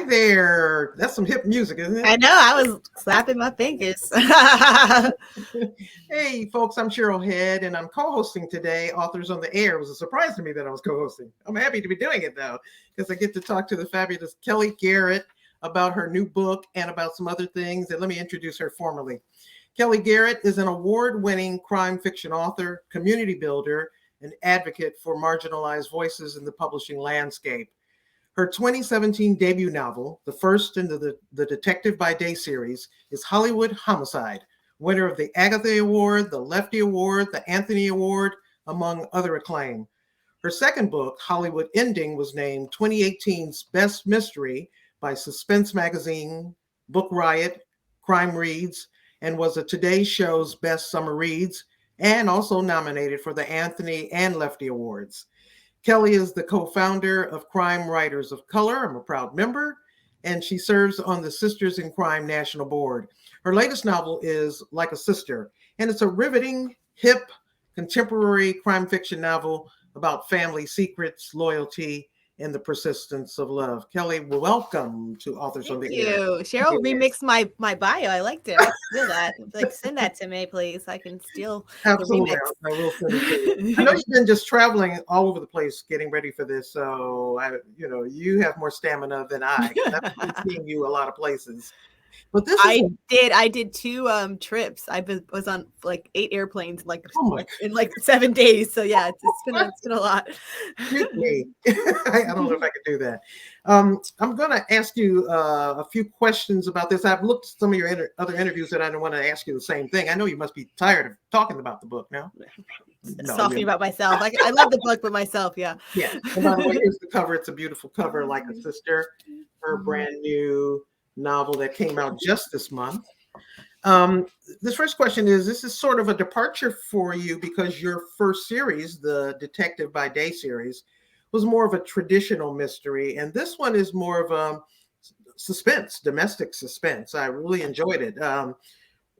Hi there. That's some hip music, isn't it? I know. I was slapping my fingers. Hey, folks, I'm Cheryl Head, and I'm co-hosting today Authors on the Air. It was a surprise to me that I was co-hosting. I'm happy to be doing it, though, because I get to talk to the fabulous Kellye Garrett about her new book and about some other things. And let me introduce her formally. Kellye Garrett is an award-winning crime fiction author, community builder, and advocate for marginalized voices in the publishing landscape. Her 2017 debut novel, the first in the Detective by Day series, is Hollywood Homicide, winner of the Agatha Award, the Lefty Award, the Anthony Award, among other acclaim. Her second book, Hollywood Ending, was named 2018's Best Mystery by Suspense Magazine, Book Riot, Crime Reads, and was a Today Show's Best Summer Reads, and also nominated for the Anthony and Lefty Awards. Kellye is the co-founder of Crime Writers of Color. I'm a proud member, and she serves on the Sisters in Crime National Board. Her latest novel is Like a Sister, and it's a riveting, hip, contemporary crime fiction novel about family secrets, loyalty, and the persistence of love. Kellye, welcome to Authors on Thank the you. Air. Cheryl remixed my bio. I liked it. I steal that. Like, send that to me, please. I can steal Absolutely, the I will send it to you. I know you've been just traveling all over the place getting ready for this, so you have more stamina than I. I've been seeing you a lot of places. But this is I did 2 trips. Was on like 8 airplanes in like 7 days. So yeah, it's been a lot. me. I don't know if I could do that. I'm going to ask you a few questions about this. I've looked at some of your other interviews that I don't want to ask you the same thing. I know you must be tired of talking about the book now. Talking about myself. I love the book, but myself, yeah. Yeah. And by the way, here's the cover. It's a beautiful cover, Like a Sister, her brand new novel that came out just this month. This first question is, this is sort of a departure for you because your first series, the Detective by Day series, was more of a traditional mystery. And this one is more of a suspense, domestic suspense. I really enjoyed it.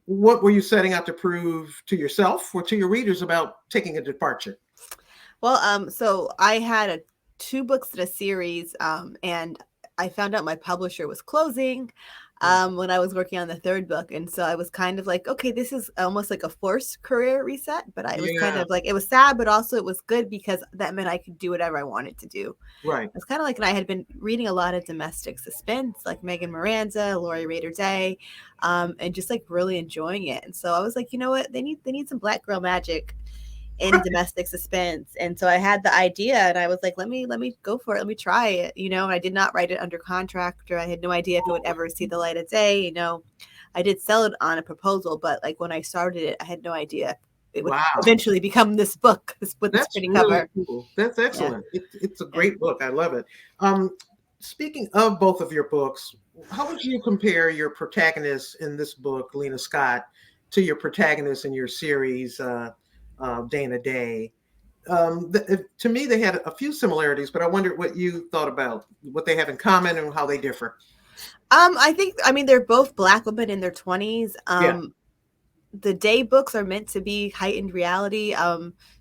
What were you setting out to prove to yourself or to your readers about taking a departure? Well, so I had 2 books in a series, and I found out my publisher was closing when I was working on the 3rd book. And so I was kind of like, okay, this is almost like a forced career reset. But I was kind of like, it was sad, but also it was good because that meant I could do whatever I wanted to do. Right. It's kind of like, and I had been reading a lot of domestic suspense, like Megan Miranda, Lori Raider Day, and just like really enjoying it. And so I was like, you know what, they need some Black girl magic in domestic suspense. And so I had the idea and I was like, let me go for it. Let me try it. And I did not write it under contract, or I had no idea if it would ever see the light of day. I did sell it on a proposal, but like when I started it, I had no idea it would eventually become this book with this pretty cover. Cool. That's excellent. Yeah. It's a great book. I love it. Speaking of both of your books, how would you compare your protagonist in this book, Lena Scott, to your protagonist in your series, Dana Day? To me, they had a few similarities, but I wondered what you thought about what they have in common and how they differ. I mean, they're both Black women in their 20s. The Day books are meant to be heightened reality.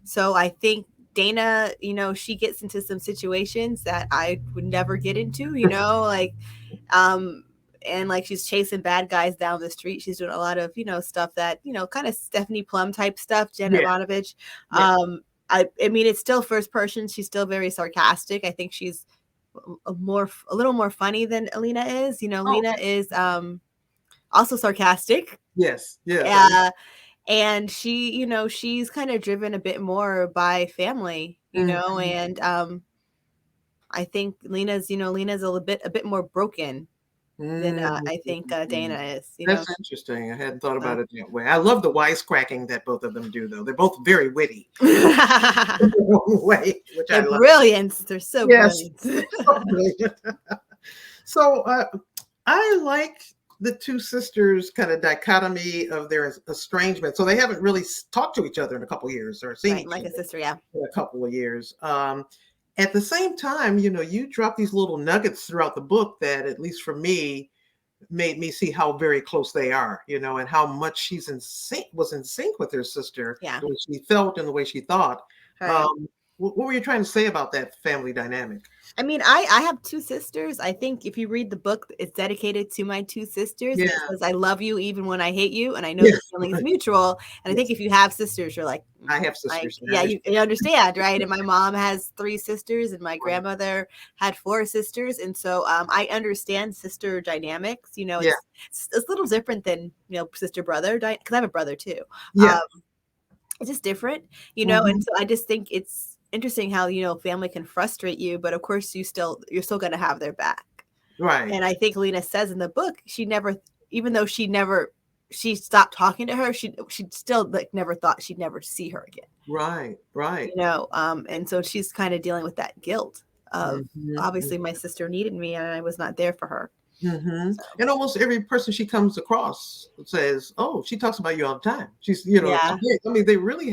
So I think Dana, she gets into some situations that I would never get into, and like she's chasing bad guys down the street. She's doing a lot of, stuff that, kind of Stephanie Plum type stuff, Janet Ivanovich. I mean, it's still first person. She's still very sarcastic. I think she's a little more funny than Alina is. Lena is also sarcastic. Yes. Yeah. And she, she's kind of driven a bit more by family, and I think Lena's a bit more broken than I think Dana is. That's interesting. I hadn't thought about it that way. I love the wisecracking that both of them do, though. They're both very witty in their own way, which They're brilliant. They're so brilliant. So brilliant. So I like the two sisters' kind of dichotomy of their estrangement. So they haven't really talked to each other in a couple of years or seen like a sister, yeah, in a couple of years. At the same time, you drop these little nuggets throughout the book that, at least for me, made me see how very close they are, and how much was in sync with her sister, the way she felt and the way she thought. Right. What were you trying to say about that family dynamic? I mean, I have two sisters. I think if you read the book, it's dedicated to my two sisters, and it Yeah, says, "I love you even when I hate you," and I know yeah, the feeling is right. mutual. And I think Yes, if you have sisters, you're like, I have like, sisters. I yeah, you understand, right? And my mom has three sisters, and my understand. grandmother had four sisters, and so I understand sister dynamics. You know, Yeah, it's a little different than sister brother, because I have a brother too. yeah. It's just different, and Hmm. so I just think it's interesting how, family can frustrate you, but of course you're still going to have their back. Right, And I think Lena says in the book, she never, even though she stopped talking to her, she still like never thought she'd never see her again, right, right. and so she's kind of dealing with that guilt of, Hmm. obviously my sister needed me and I was not there for her. Hmm. So And almost every person she comes across says, "Oh, she talks about you all the time." She's, yeah, I mean, they really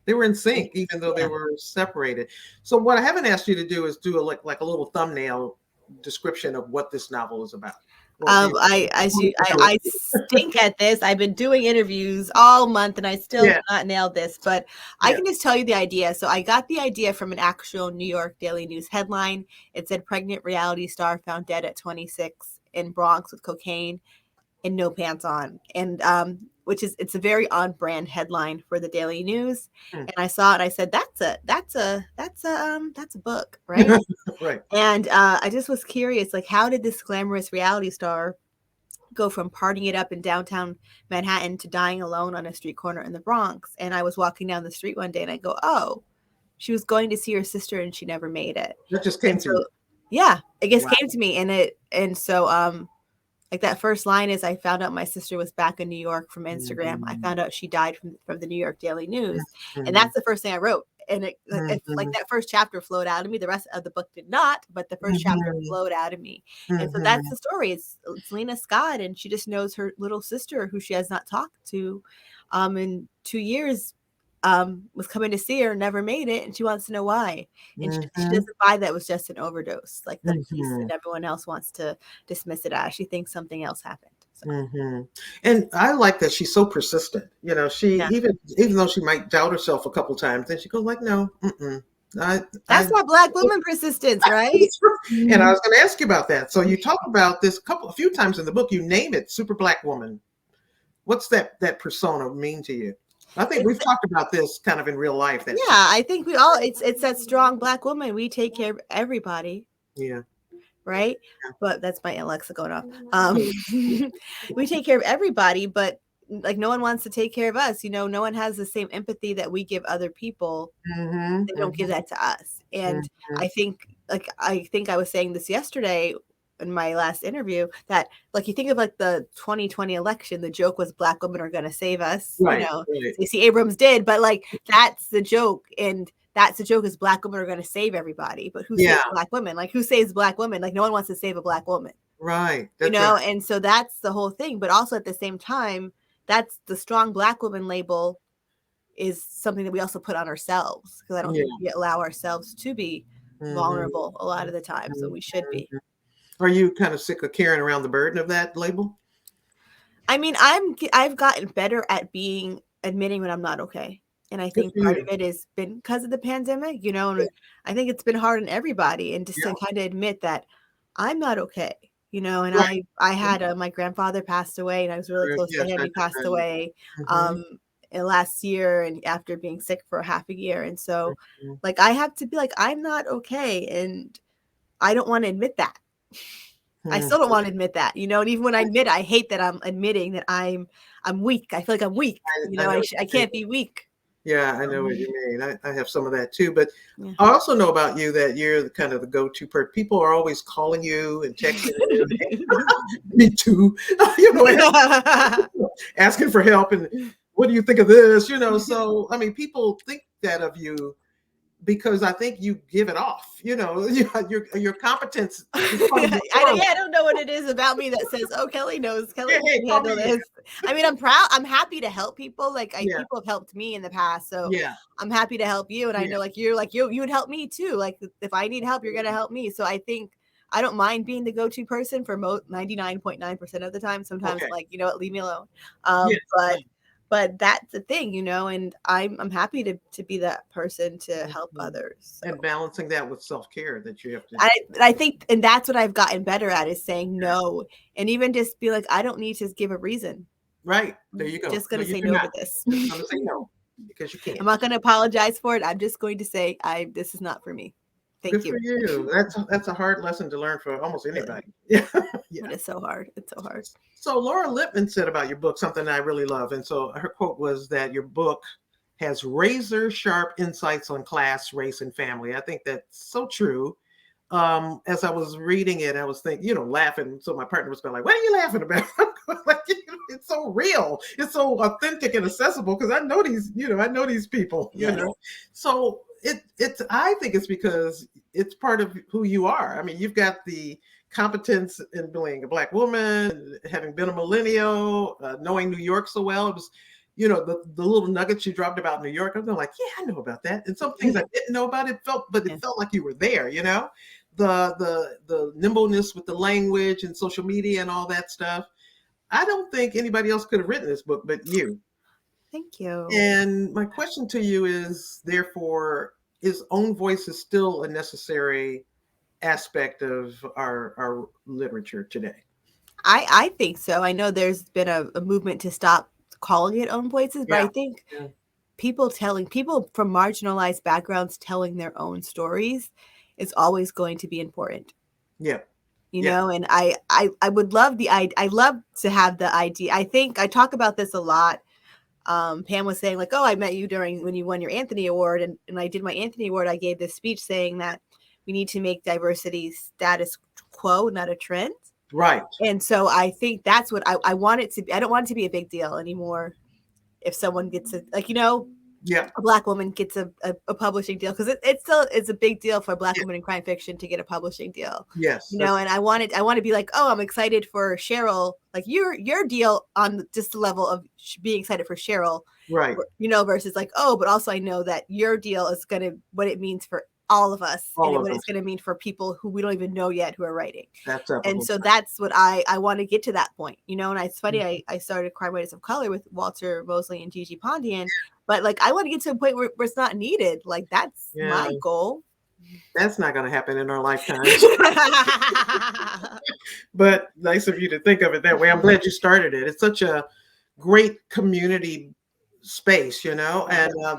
they were in sync, even though they yeah. were separated. So what I haven't asked you to do is do like a little thumbnail description of what this novel is about. Well, do you? I stink at this. I've been doing interviews all month and I still Yeah, not nailed this, but I yeah. can just tell you the idea. So I got the idea from an actual New York Daily News headline. It said pregnant reality star found dead at 26 in Bronx with cocaine and no pants on. And it's a very on brand headline for the Daily News. Hmm. And I saw it and I said, that's a book, right? Right. And I just was curious, like, how did this glamorous reality star go from partying it up in downtown Manhattan to dying alone on a street corner in the Bronx? And I was walking down the street one day and I go, oh, she was going to see her sister and she never made it. That just came And to you. so, yeah, it just Wow. came to me. And so, like that first line is, I found out my sister was back in New York from Instagram. I Mhm. found out she died from the New York Daily News. And Mhm. that's the first thing I wrote. And if like Mhm. that first chapter flowed out of me, the rest of the book did not, but the first chapter Mhm. flowed out of me. And so that's Mhm. the story. It's Lena Scott, and she just knows her little sister who she has not talked to in 2 years, was coming to see her, never made it, and she wants to know why. And she Mhm. doesn't buy that it was just an overdose, like the police Mhm. and everyone else wants to dismiss it as. She thinks something else happened. So Mhm. And I like that she's so persistent. She yeah, even though she might doubt herself a couple times, then she goes like, "No, mm-mm. that's I." that Black woman persistence, right? And I Mhm. was going to ask you about that. So you talk about this a few times in the book. You name it, super black woman. What's that persona mean to you? I think It's we've talked about this kind of in real life. That super. yeah, I think we all it's that strong Black woman. We take care of everybody, Yeah. right? Yeah. But that's my Alexa going off. Oh, We take care of everybody, but like no one wants to take care of us. No one has the same empathy that we give other people. mhm, They don't give mhm, that to us. And mhm. I think I was saying this yesterday in my last interview, that like you think of like the 2020 election, the joke was Black women are going to save us. Right, right. Stacey Abrams did, but like that's the joke. And that's the joke, is Black women are going to save everybody. But who saves Yeah, Black women? Like who saves Black women? Like no one wants to save a Black woman, right. That's right. And so that's the whole thing. But also at the same time, that's the strong Black woman label is something that we also put on ourselves, because I don't Yeah. think we allow ourselves to be Mhm, vulnerable a lot of the time. So mhm, we should be. mhm. Are you kind of sick of carrying around the burden of that label? I mean, I've gotten better at admitting when I'm not okay. And I Good think for part of you. it has been because of the pandemic, Yeah, and I think it's been hard on everybody, and just yeah. to kind of admit that I'm not okay, and Right. I had my grandfather passed away and I was really close to Yes, him. I He just passed heard. away Mhm, um last year, and after being sick for half a year. And so mhm, like I have to be like, I'm not okay, and I don't want to admit that. I mhm. still don't want to admit that, and even when I admit, I hate that I'm admitting that I'm weak. I feel like I'm weak. I know what I you mean. can't be weak. Yeah, I know what Um, you mean. I have some of that too, but yeah. I also know about you that you're the kind of the go-to person. People are always calling you and texting you. Me too. You know, asking for help and what do you think of this? So I mean, people think that of you because I think you give it off. Your competence becomes the aura. I don't know what it is about me that says, "Oh, Kelly knows. Yeah, Kelly hey, can call handle me. this." I mean, I'm proud. I'm happy to help people. Like Yeah, people have helped me in the past, so yeah, I'm happy to help you. And I yeah, know, like you would help me too. Like if I need help, you're gonna help me. So I think I don't mind being the go-to person for most 99.9% of the time. Sometimes, okay, like, leave me alone. yes, But but that's the thing, and I'm happy to be that person to help others. So. And balancing that with self-care that you have to. I think, and that's what I've gotten better at, is saying no, and even just be like, I don't need to give a reason. Right. There you go. Just going to say no to this. Just going to say no because you can't. I'm not going to apologize for it. I'm just going to say, this is not for me. Thank you. Good for you. That's a hard lesson to learn for almost anybody. Yeah. Yeah. It's so hard. It's so hard. So Laura Lippman said about your book something I really love. And so her quote was that your book has razor sharp insights on class, race, and family. I think that's so true. As I was reading it, I was thinking, laughing. So my partner was going like, what are you laughing about? Like, it's so real. It's so authentic and accessible because I know these people, So I think it's because it's part of who you are. I mean, you've got the competence in being a Black woman, having been a millennial, knowing New York so well. It was, the little nuggets you dropped about New York. I was like, yeah, I know about that. And some things I didn't know about it felt like you were there, the nimbleness with the language and social media and all that stuff. I don't think anybody else could have written this book but you. Thank you. And my question to you is, therefore, is own voice is still a necessary aspect of our literature today? I think so. I know there's been a movement to stop calling it own voices, but I think people from marginalized backgrounds telling their own stories is always going to be important. Yeah. And I would love I love to have the idea. I think I talk about this a lot. Pam was saying like, oh, I met you when you won your Anthony Award. And I did my Anthony Award. I gave this speech saying that we need to make diversity status quo, not a trend. Right. And so I think that's what I want it to be. I don't want it to be a big deal anymore. If someone gets a Black woman gets a publishing deal, because it's a big deal for a Black woman in crime fiction to get a publishing deal. Yes. And I want to be like, oh, I'm excited for Cheryl, like your deal on just the level of being excited for Cheryl. Right. Versus like, oh, but also I know that your deal is what it means for all of us, what it's going to mean for people who we don't even know yet who are writing. And so that's what I want to get to that point, and it's funny, I started Crime Writers of Color with Walter Mosley and Gigi Pondian, but like I want to get to a point where it's not needed. Like that's my goal. That's not going to happen in our lifetime. But nice of you to think of it that way. I'm glad you started it. It's such a great community space, and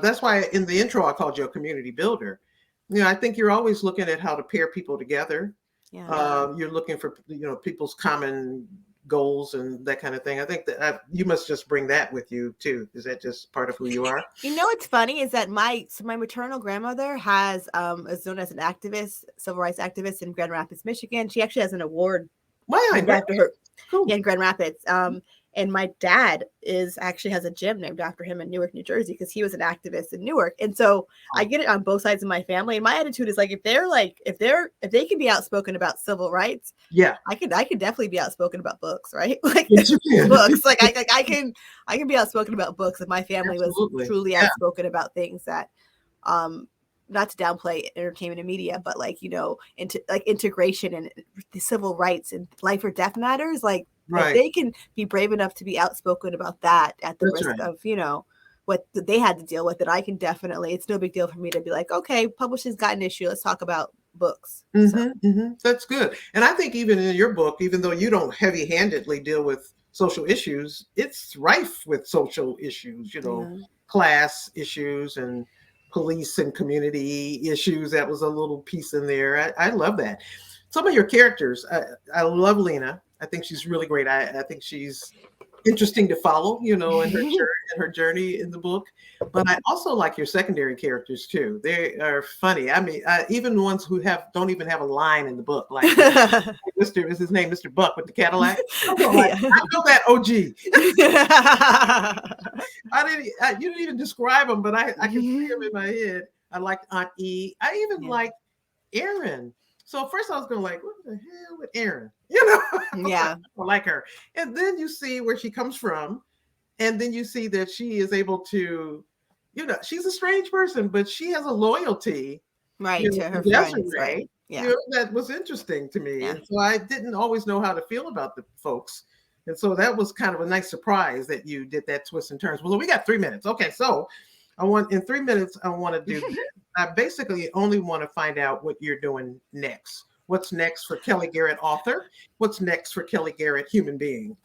that's why in the intro I called you a community builder. I think you're always looking at how to pair people together. Yeah. You're looking for, people's common goals and that kind of thing. I think that you must just bring that with you too. Is that just part of who you are? What's funny is that my maternal grandmother is known as an activist, civil rights activist in Grand Rapids, Michigan. She actually has an award named after her. Cool. In Grand Rapids. And my dad actually has a gym named after him in Newark, New Jersey, because he was an activist in Newark. And so I get it on both sides of my family. And my attitude is like, if they can be outspoken about civil rights, I can definitely be outspoken about books, right? Like books. Like I can be outspoken about books. If my family was truly outspoken about things that not to downplay entertainment and media, but integration and the civil rights and life or death matters, like if they can be brave enough to be outspoken about that at the risk of, what they had to deal with, that I can definitely, it's no big deal for me to be like, okay, publishing's got an issue. Let's talk about books. That's good. And I think even in your book, even though you don't heavy-handedly deal with social issues, it's rife with social issues, class issues and police and community issues. That was a little piece in there. I love that. Some of your characters, I love Lena. I think she's really great. I think she's interesting to follow, in her journey in the book. But I also like your secondary characters too. They are funny. I mean, even the ones who don't even have a line in the book, like Mr. is his name, Mr. Buck with the Cadillac. I know that OG. You didn't even describe him, but I can see him in my head. I like Aunt E. I even like Aaron. So first I was going like, what the hell with Aaron? I like her. And then you see where she comes from. And then you see that she is able to, she's a strange person, but she has a loyalty. Right, to her friends, right? Yeah. That was interesting to me. Yeah. And so I didn't always know how to feel about the folks And so that was kind of a nice surprise that you did that twist and turns. Well, we got 3 minutes. Okay, so in 3 minutes, I want to do this. I basically only want to find out what you're doing next. What's next for Kellye Garrett, author? What's next for Kellye Garrett, human being?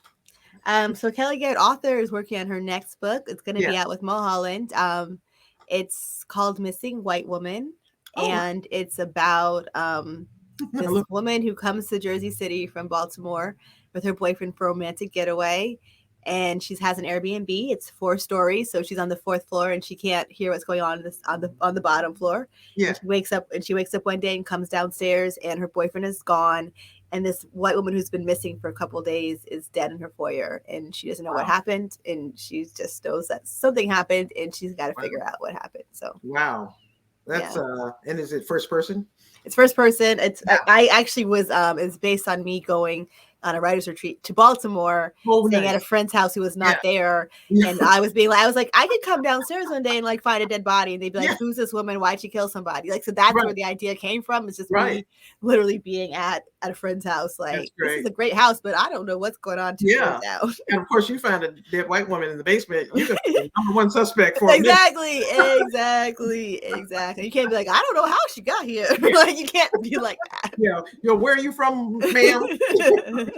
So Kellye Garrett, author, is working on her next book. It's going to be out with Mulholland. It's called Missing White Woman, and it's about this woman who comes to Jersey City from Baltimore with her boyfriend for a romantic getaway. And she has an Airbnb. It's 4 stories, so she's on the 4th floor, and she can't hear what's going on on the bottom floor. Yeah. And she wakes up one day and comes downstairs, and her boyfriend is gone. And this white woman who's been missing for a couple of days is dead in her foyer, and she doesn't know what happened, and she just knows that something happened, and she's got to figure out what happened. So that's and is it first person? It's first person. I actually was it's based on me going on a writer's retreat to Baltimore, staying at a friend's house who was not there. And I was like, I could come downstairs one day and like find a dead body. And they'd be like, who's this woman? Why'd she kill somebody? Like, so that's where the idea came from. It's just me literally being at a friend's house. Like, this is a great house, but I don't know what's going on now. And of course you found a dead white woman in the basement. You could be number one suspect for exactly. You can't be like, I don't know how she got here. Like, you can't be like that. Where are you from, ma'am?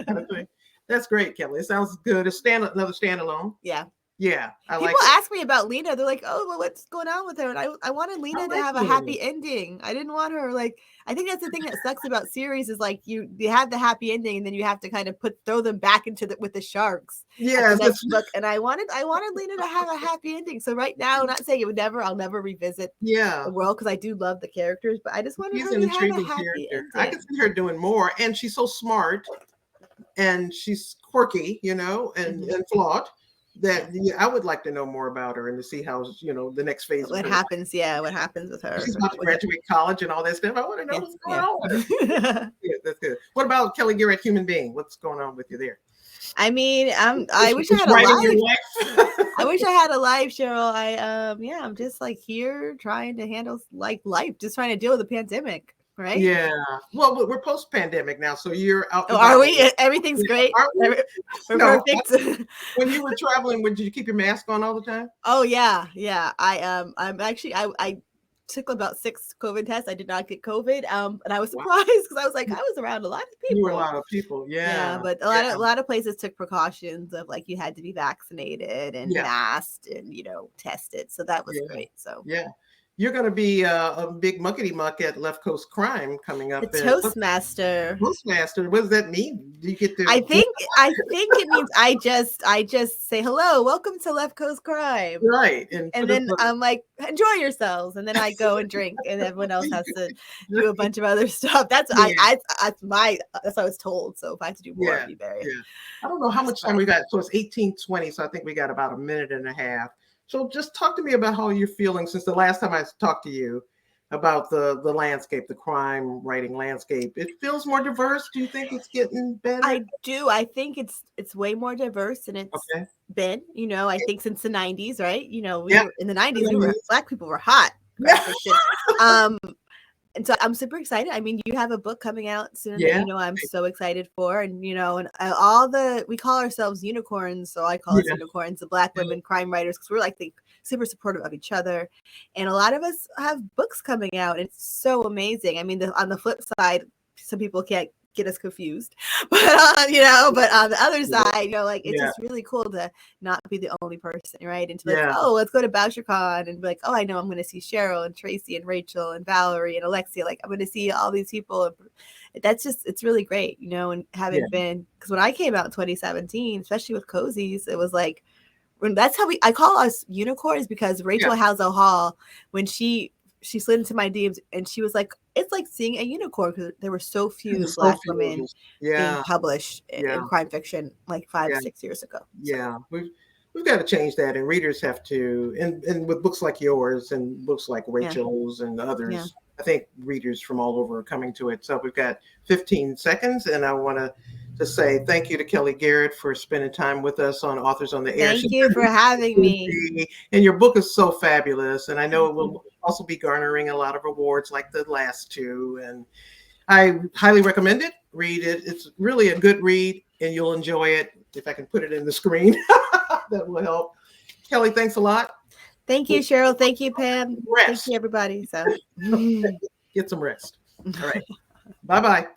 Kind of thing. That's great, Kellye. It sounds good. Another standalone. Yeah. People ask me about Lena. They're like, oh, well, what's going on with her? And I wanted Lena to have a happy ending. I didn't want her I think that's the thing that sucks about series is like you have the happy ending and then you have to kind of throw them back into with the sharks. Book. And I wanted Lena to have a happy ending. So right now, I'm not saying I'll never revisit the world because I do love the characters, but I just wanted her to have a happy ending. I can see her doing more, and she's so smart and she's quirky, and flawed. That I would like to know more about her and to see how the next phase. What happens with her? She's about to graduate college and all that stuff. I want to know what's going on with her. That's good. What about Kellye Garrett, human being? What's going on with you there? I mean, I wish I had a life. I wish I had a life, Cheryl. I'm just like here trying to handle like life, just trying to deal with the pandemic. Right? Yeah. Well, we're post-pandemic now, so you're out. Oh, are we? Everything's great. We're perfect. When you were traveling, did you keep your mask on all the time? Oh yeah. I'm actually I took about 6 COVID tests. I did not get COVID. And I was surprised because I was like, I was around a lot of people. You were a lot of people, yeah. But a lot of places took precautions of like you had to be vaccinated and masked and tested. So that was great. So You're going to be a big muckety muck at Left Coast Crime coming up. The Toastmaster. Toastmaster. What does that mean? Do you get to? I think it means I just say hello, welcome to Left Coast Crime. Right. And then I'm like, enjoy yourselves, and then I go and drink, and everyone else has to do a bunch of other stuff. That's that's what I was told. So if I have to do more, it'd be very. Yeah. I don't know how much time we got. So it's 18:20. So I think we got about a minute and a half. So just talk to me about how you're feeling since the last time I talked to you about the landscape, the crime writing landscape. It feels more diverse. Do you think it's getting better? I do. I think it's way more diverse than it's been. I think since the 90s, right? We were, in the 90s, Black people were hot. And so I'm super excited. I mean, you have a book coming out soon that I'm so excited for. And, we call ourselves unicorns. So I call us unicorns, the Black women crime writers, because we're like super supportive of each other. And a lot of us have books coming out. And it's so amazing. I mean, on the flip side, some people can't get us confused, but on the other side, it's just really cool to not be the only person, right? And to like, oh, let's go to BoucherCon and be like, oh, I know I'm going to see Cheryl and Tracy and Rachel and Valerie and Alexia. Like, I'm going to see all these people. It's really great, and having been, because when I came out in 2017, especially with Cozies, it was like, that's how I call us unicorns, because Rachel Halsell Hall, when she slid into my DMs and she was like, it's like seeing a unicorn, because there were so few Black women being published in crime fiction like 5-6 years ago. Yeah, we've got to change that, and readers have to, and with books like yours and books like Rachel's and others, I think readers from all over are coming to it. So we've got 15 seconds, and I want to say thank you to Kellye Garrett for spending time with us on Authors on the Air. Thank you for having me. And your book is so fabulous, and I know it will also be garnering a lot of awards like the last 2. And I highly recommend it. Read it. It's really a good read. and you'll enjoy it. If I can put it in the screen, that will help. Kellye, thanks a lot. Thank you, Cheryl. Thank you, Pam. Rest. Thank you, everybody. So Get some rest. All right. Bye-bye.